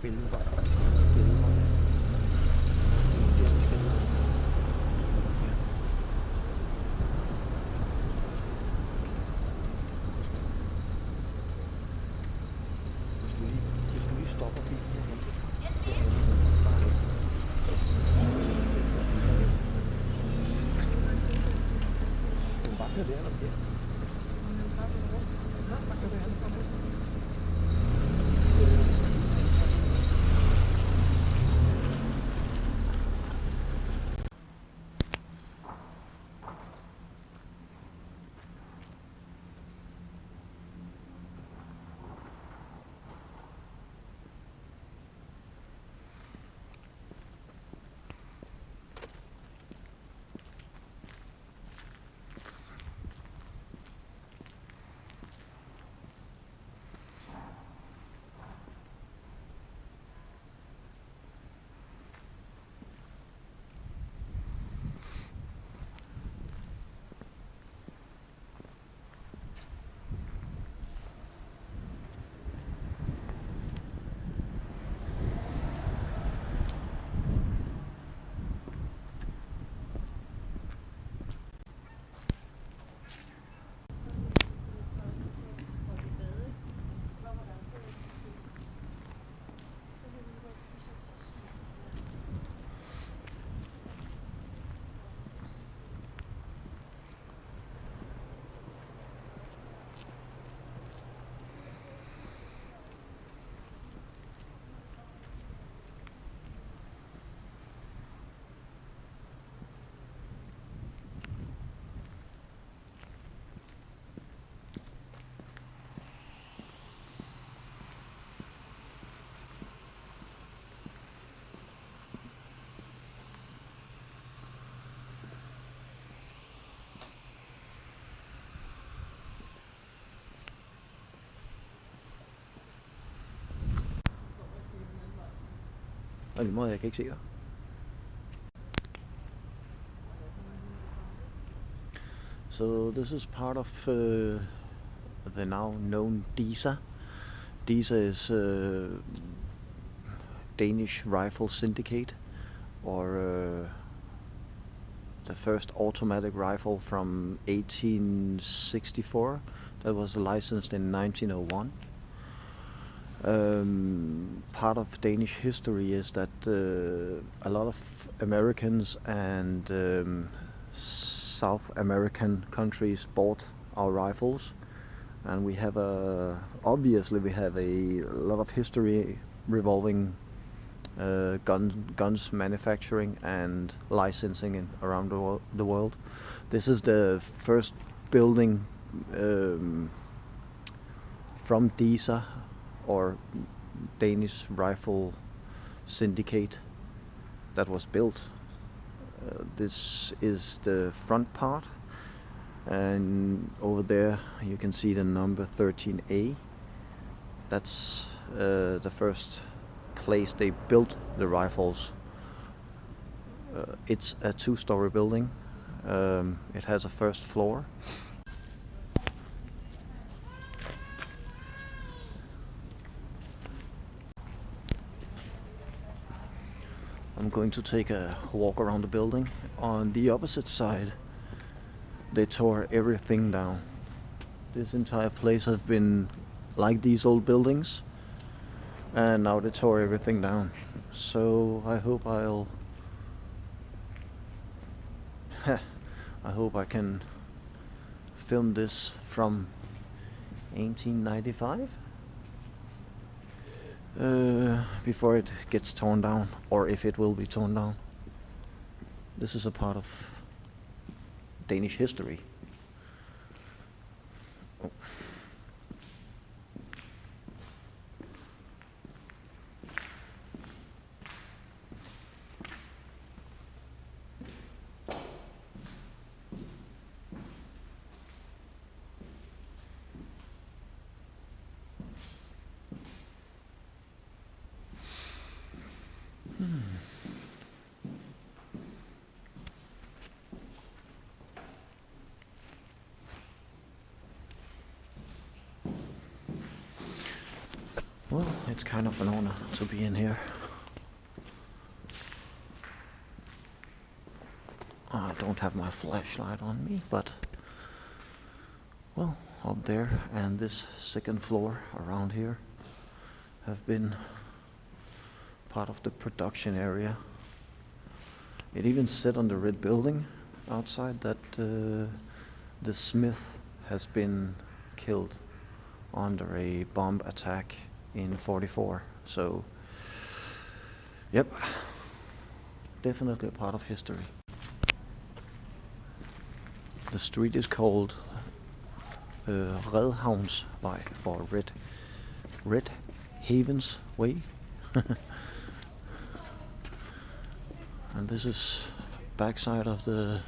Billedvej, Billedvej. Det er der, vi skal ned. Ja. Hvis du lige stopper bilen herhen. Bare hen. Du kan bare køre der eller der. Ja, bare køre derhen. Kom med. Og lige måde, jeg kan ikke se dig. So this is part of the now known DISA. DISA is Danish Rifle Syndicate, or the first automatic rifle from 1864 that was licensed in 1901. Part of Danish history is that a lot of Americans and South American countries bought our rifles, and we have obviously we have a lot of history revolving guns manufacturing and licensing around the world. This is the first building from DISA, or Danish Rifle Syndicate, that was built. This is the front part, and over there you can see the number 13A. That's the first place they built the rifles. It's a two-story building. It has a first floor. I'm going to take a walk around the building. On the opposite side, they tore everything down. This entire place has been like these old buildings, and now they tore everything down. So I hope I can film this from 1895. Before it gets torn down, or if it will be torn down. This is a part of Danish history. Oh. Well, it's kind of an honor to be in here. I don't have my flashlight on me, but well, up there and this second floor around here have been part of the production area. It even said on the red building outside that the smith has been killed under a bomb attack in '44. So, yep, definitely a part of history. The street is called Redhavnsvej or Red Havens Way. And this is backside of the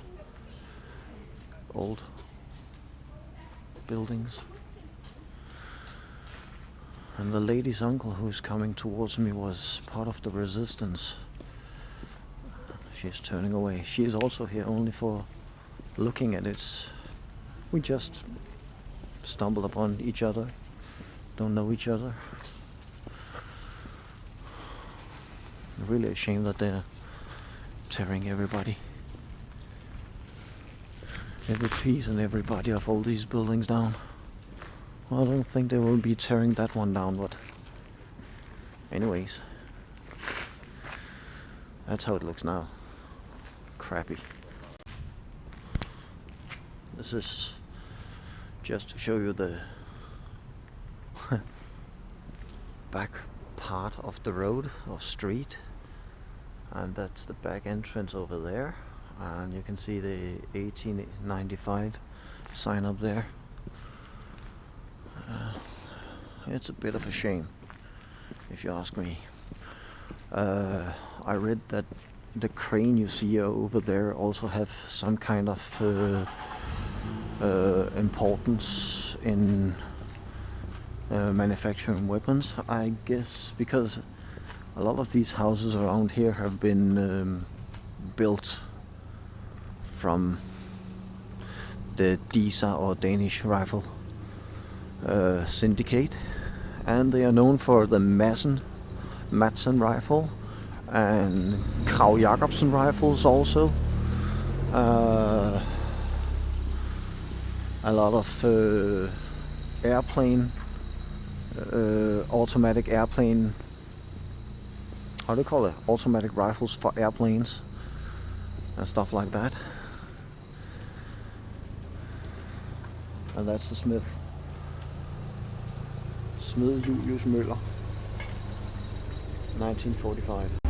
old buildings. And the lady's uncle who's coming towards me was part of the resistance. She's turning away. She is also here only for looking at it. We just stumbled upon each other, don't know each other. Really a shame that they're tearing every piece and everybody of all these buildings down. Well, I don't think they will be tearing that one down, but anyways, that's how it looks now. Crappy. This is just to show you the back part of the road or street, and that's the back entrance over there, and you can see the 1895 sign up there. It's a bit of a shame, if you ask me. I read that the crane you see over there also have some kind of importance in manufacturing weapons, I guess, because a lot of these houses around here have been built from the DISA or Danish rifle Syndicate, and they are known for the Madsen rifle and Kragh-Jakobsen rifles also. A lot of airplane, automatic airplane, how do you call it? Automatic rifles for airplanes and stuff like that. And that's the smith. Smed Julius Møller, 1945.